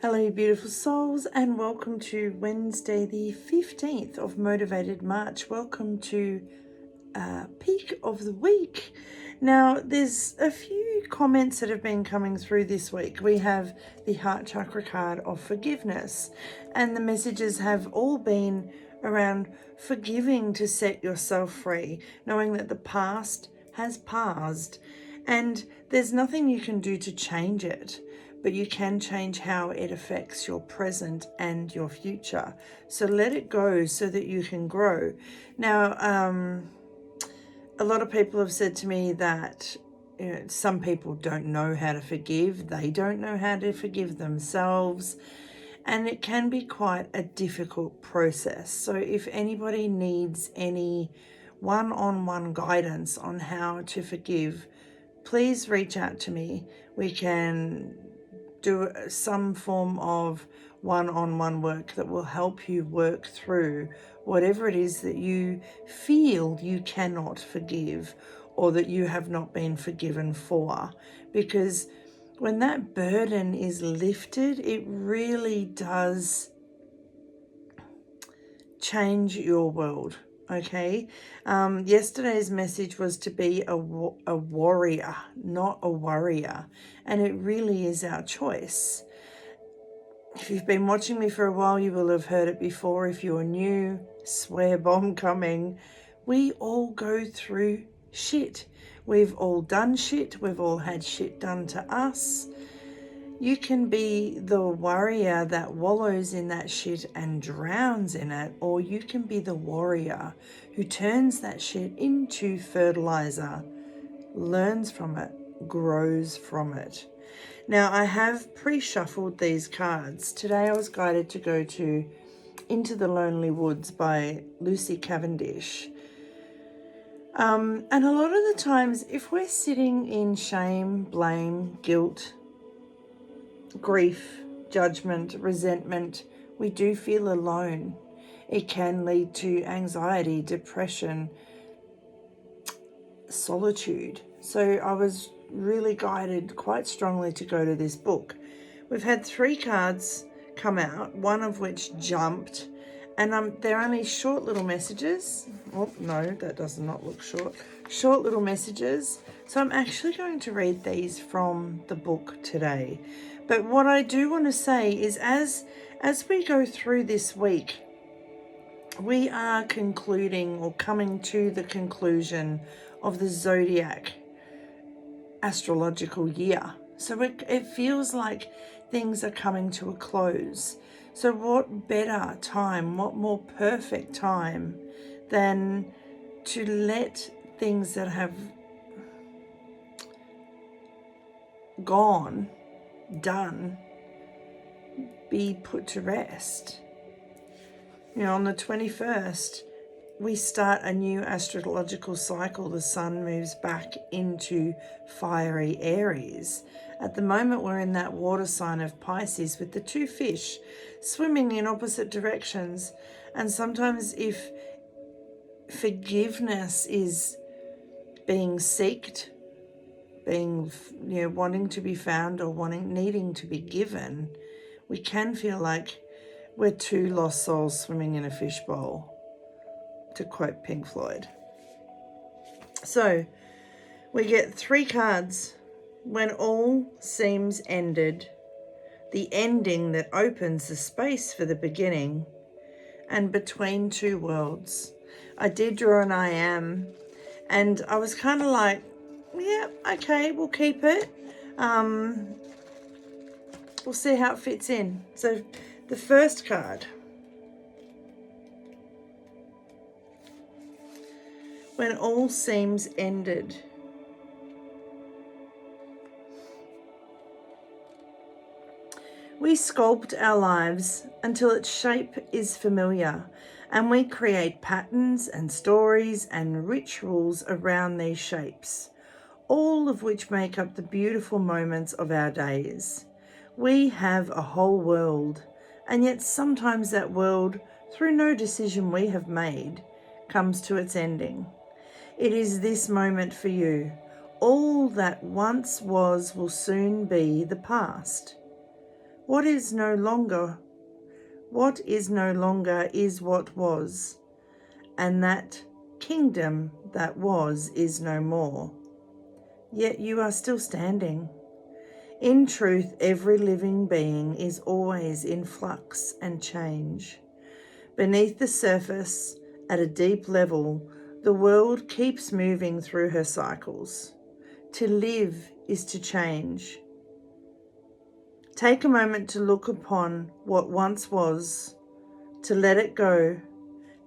Hello, beautiful souls, and welcome to Wednesday, the 15th of Motivated March. Welcome to peak of the week. Now, there's a few comments that have been coming through this week. We have the Heart Chakra card of forgiveness, and the messages have all been around forgiving to set yourself free, knowing that the past has passed, and there's nothing you can do to change it. But you can change how it affects your present and your future. So let it go so that you can grow. Now, a lot of people have said to me that some people don't know how to forgive. They don't know how to forgive themselves. And it can be quite a difficult process. So if anybody needs any one-on-one guidance on how to forgive, please reach out to me. We can do some form of one-on-one work that will help you work through whatever it is that you feel you cannot forgive or that you have not been forgiven for. Because when that burden is lifted, it really does change your world. Okay, yesterday's message was to be a warrior, not a worrier, and it really is our choice. If you've been watching me for a while, you will have heard it before. If you're new, swear bomb coming. We all go through shit. We've all done shit. We've all had shit done to us. You can be the warrior that wallows in that shit and drowns in it, or you can be the warrior who turns that shit into fertilizer, learns from it, grows from it. Now, I have pre-shuffled these cards. Today I was guided to go to Into the Lonely Woods by Lucy Cavendish. And a lot of the times, if we're sitting in shame, blame, guilt, grief, judgment, resentment, we do feel alone. It can lead to anxiety, depression, solitude. So I was really guided quite strongly to go to this book. We've had 3 cards come out, one of which jumped, and they're only short little messages. Oh no, that does not look short. Short little messages. So I'm actually going to read these from the book today. But what I do want to say is as we go through this week, we are concluding or coming to the conclusion of the zodiac astrological year. So it feels like things are coming to a close. So what better time, what more perfect time than to let things that have gone, done, be put to rest. On the 21st, we start a new astrological cycle. The sun moves back into fiery Aries. At the moment, we're in that water sign of Pisces with the 2 fish swimming in opposite directions. And sometimes if forgiveness is being sought, being, wanting to be found or needing to be given, we can feel like we're 2 lost souls swimming in a fishbowl, to quote Pink Floyd. So we get 3 cards. When all seems ended, the ending that opens the space for the beginning, and between 2 worlds. I did draw an I am, and I was kind of like, yeah, okay, we'll keep it. We'll see how it fits in. So the first card, when all seems ended. We sculpt our lives until its shape is familiar, and we create patterns and stories and rituals around these shapes, all of which make up the beautiful moments of our days. We have a whole world, and yet sometimes that world, through no decision we have made, comes to its ending. It is this moment for you. All that once was will soon be the past. What is no longer is what was, and that kingdom that was is no more. Yet you are still standing. In truth, every living being is always in flux and change. Beneath the surface, at a deep level, the world keeps moving through her cycles. To live is to change. Take a moment to look upon what once was, to let it go,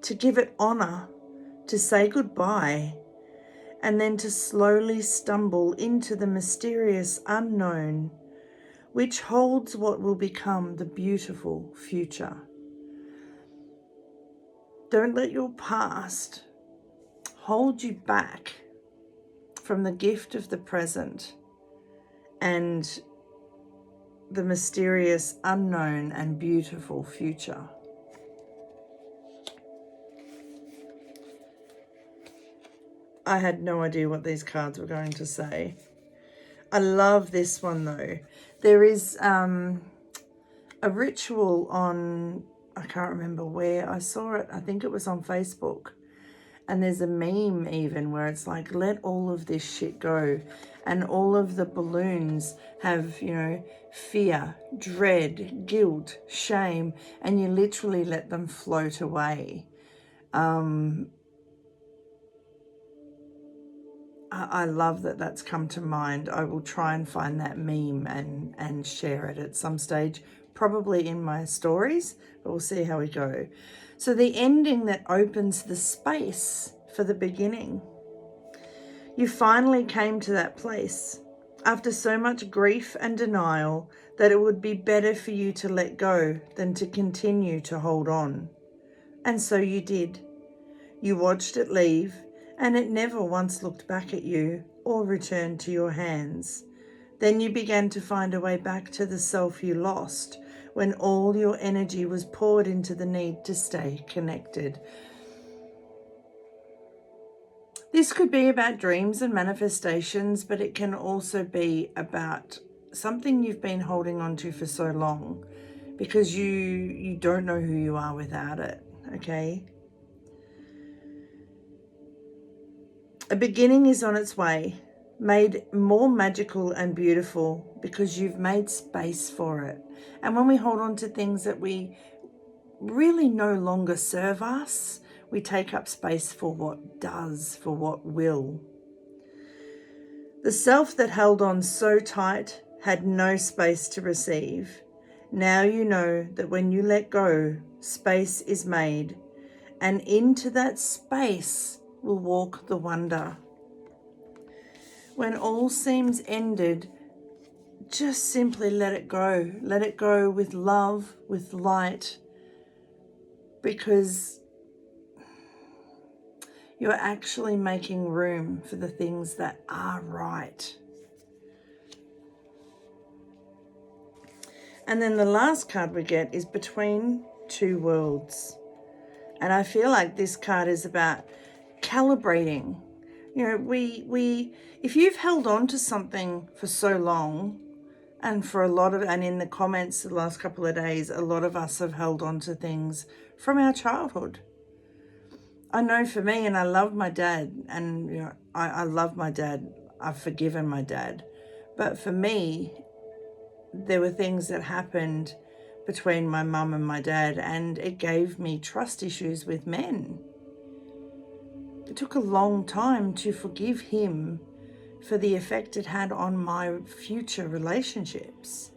to give it honor, to say goodbye, and then to slowly stumble into the mysterious unknown, which holds what will become the beautiful future. Don't let your past hold you back from the gift of the present and the mysterious, unknown, and beautiful future. I had no idea what these cards were going to say. I love this one though. There is a ritual on, I can't remember where I saw it. I think it was on Facebook. And there's a meme even where it's like, let all of this shit go. And all of the balloons have, fear, dread, guilt, shame, and you literally let them float away. I love that that's come to mind. I will try and find that meme and share it at some stage, probably in my stories, but we'll see how we go. So the ending that opens the space for the beginning. You finally came to that place after so much grief and denial that it would be better for you to let go than to continue to hold on. And so you did. You watched it leave, and it never once looked back at you or returned to your hands. Then you began to find a way back to the self you lost when all your energy was poured into the need to stay connected. This could be about dreams and manifestations, but it can also be about something you've been holding on to for so long because you don't know who you are without it, okay? A beginning is on its way, made more magical and beautiful because you've made space for it. And when we hold on to things that we really no longer serve us, we take up space for what does, for what will. The self that held on so tight had no space to receive. Now you know that when you let go, space is made, and into that space will walk the wonder. When all seems ended, just simply let it go. Let it go with love, with light, because you're actually making room for the things that are right. And then the last card we get is Between Two Worlds. And I feel like this card is about calibrating. If you've held on to something for so long, and in the comments the last couple of days, a lot of us have held on to things from our childhood. I know for me, and I love my dad, and I love my dad. I've forgiven my dad. But for me, there were things that happened between my mum and my dad, and it gave me trust issues with men. It took a long time to forgive him for the effect it had on my future relationships.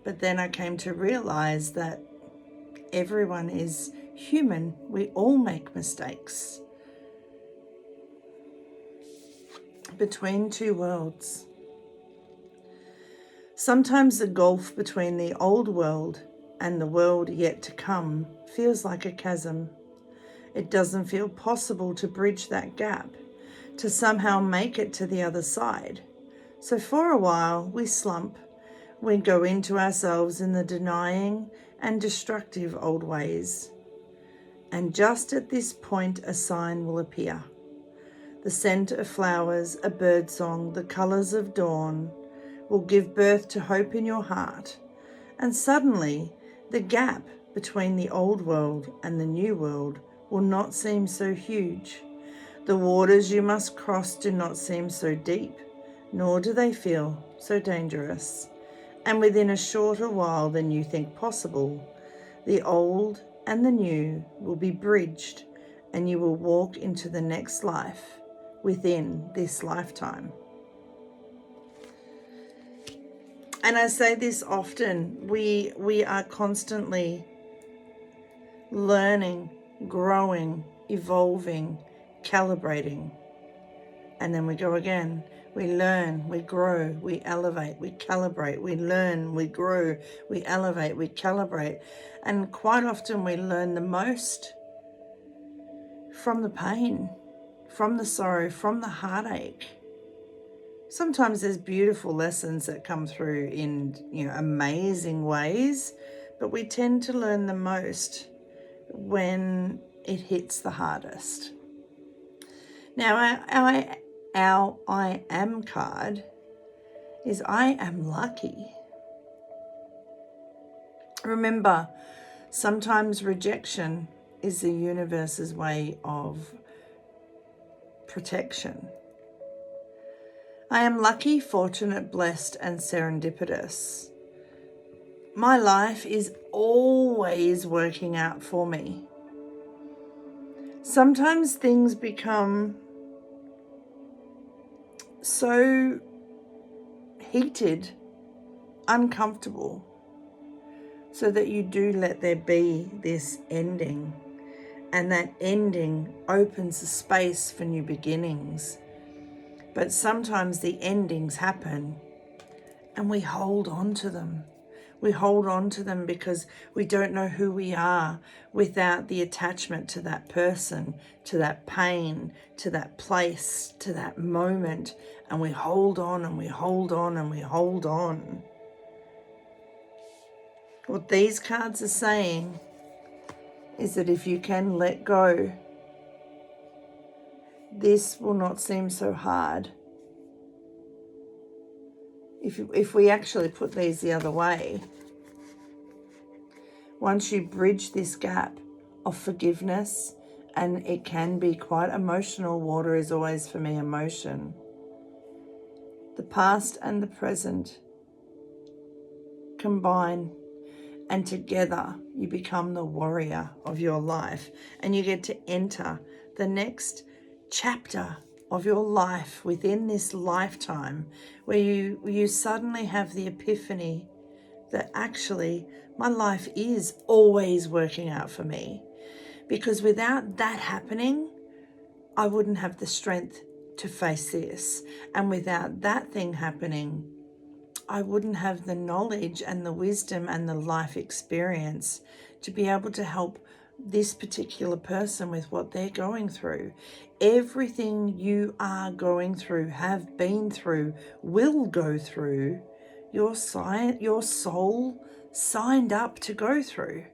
But then I came to realize that everyone is human. We all make mistakes. Between two worlds. Sometimes the gulf between the old world and the world yet to come feels like a chasm. It doesn't feel possible to bridge that gap, to somehow make it to the other side. So for a while we slump. We go into ourselves in the denying and destructive old ways. And just at this point, a sign will appear. The scent of flowers, a birdsong, the colours of dawn will give birth to hope in your heart, And suddenly, the gap between the old world and the new world will not seem so huge. The waters you must cross do not seem so deep, nor do they feel so dangerous. And within a shorter while than you think possible, the old and the new will be bridged, and you will walk into the next life within this lifetime. And I say this often, we are constantly learning, growing, evolving, calibrating. And then we go again. We learn, we grow, we elevate, we calibrate, we learn, we grow, we elevate, we calibrate. And quite often we learn the most from the pain, from the sorrow, from the heartache. Sometimes there's beautiful lessons that come through in, amazing ways, but we tend to learn the most when it hits the hardest. Now, our I am card is I am lucky. Remember, sometimes rejection is the universe's way of protection. I am lucky, fortunate, blessed, and serendipitous. My life is always working out for me. Sometimes things become so heated, uncomfortable, so that you do let there be this ending. And that ending opens the space for new beginnings. But sometimes the endings happen and we hold on to them. We hold on to them because we don't know who we are without the attachment to that person, to that pain, to that place, to that moment. And we hold on and we hold on and we hold on. What these cards are saying is that if you can let go, this will not seem so hard. If we actually put these the other way, once you bridge this gap of forgiveness, and it can be quite emotional, water is always for me emotion, the past and the present combine, and together you become the warrior of your life, and you get to enter the next chapter of your life within this lifetime, where you suddenly have the epiphany that actually my life is always working out for me. Because without that happening, I wouldn't have the strength to face this. And without that thing happening, I wouldn't have the knowledge and the wisdom and the life experience to be able to help this particular person with what they're going through. Everything you are going through, have been through, will go through, your soul signed up to go through.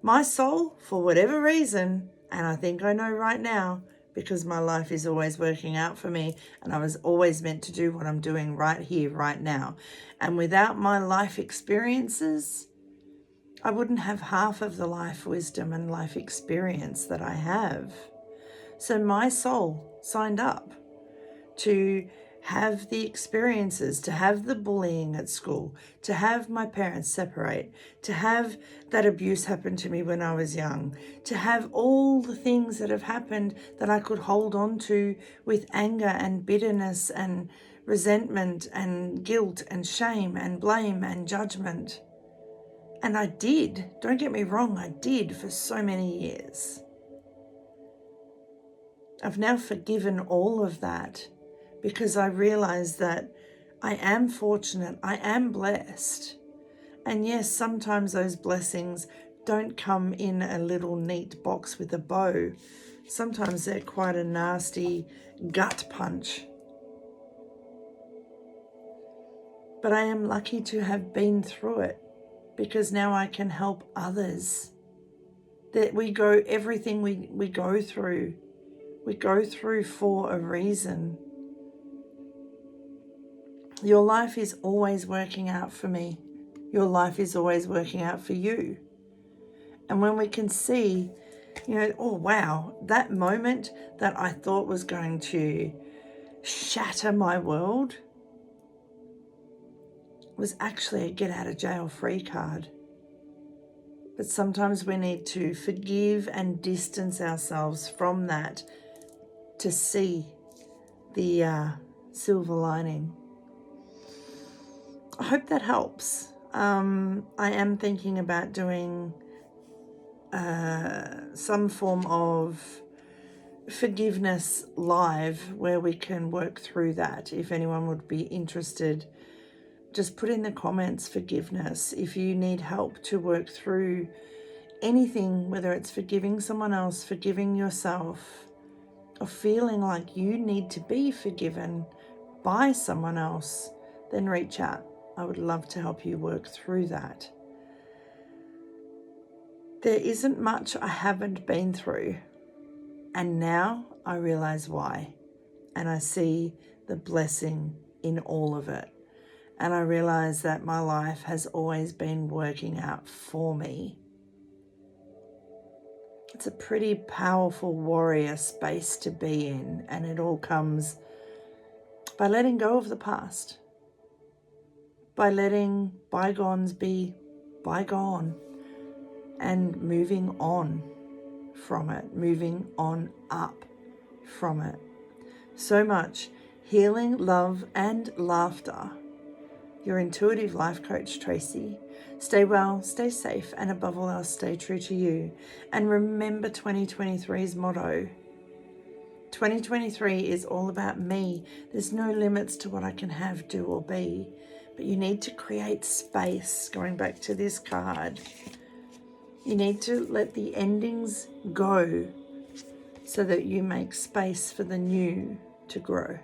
My soul, for whatever reason, and I think I know right now, because my life is always working out for me and I was always meant to do what I'm doing right here, right now. And without my life experiences, I wouldn't have half of the life wisdom and life experience that I have. So my soul signed up to have the experiences, to have the bullying at school, to have my parents separate, to have that abuse happen to me when I was young, to have all the things that have happened that I could hold on to with anger and bitterness and resentment and guilt and shame and blame and judgment. And I did, don't get me wrong, I did for so many years. I've now forgiven all of that, because I realize that I am fortunate, I am blessed. And yes, sometimes those blessings don't come in a little neat box with a bow. Sometimes they're quite a nasty gut punch. But I am lucky to have been through it, because now I can help others. That everything we go through, we go through for a reason. Your life is always working out for me. Your life is always working out for you. And when we can see, oh wow, that moment that I thought was going to shatter my world was actually a get out of jail free card. But sometimes we need to forgive and distance ourselves from that to see the silver lining. I hope that helps. I am thinking about doing some form of forgiveness live where we can work through that. If anyone would be interested, just put in the comments forgiveness. If you need help to work through anything, whether it's forgiving someone else, forgiving yourself, or feeling like you need to be forgiven by someone else, then reach out. I would love to help you work through that. There isn't much I haven't been through, and now I realize why, and I see the blessing in all of it. And I realize that my life has always been working out for me. It's a pretty powerful warrior space to be in, and it all comes by letting go of the past, by letting bygones be bygone and moving on from it, moving on up from it. So much healing, love, and laughter. Your intuitive life coach, Tracy. Stay well, stay safe, and above all else, stay true to you. And remember 2023's motto. 2023 is all about me. There's no limits to what I can have, do, or be. But you need to create space, going back to this card. You need to let the endings go so that you make space for the new to grow.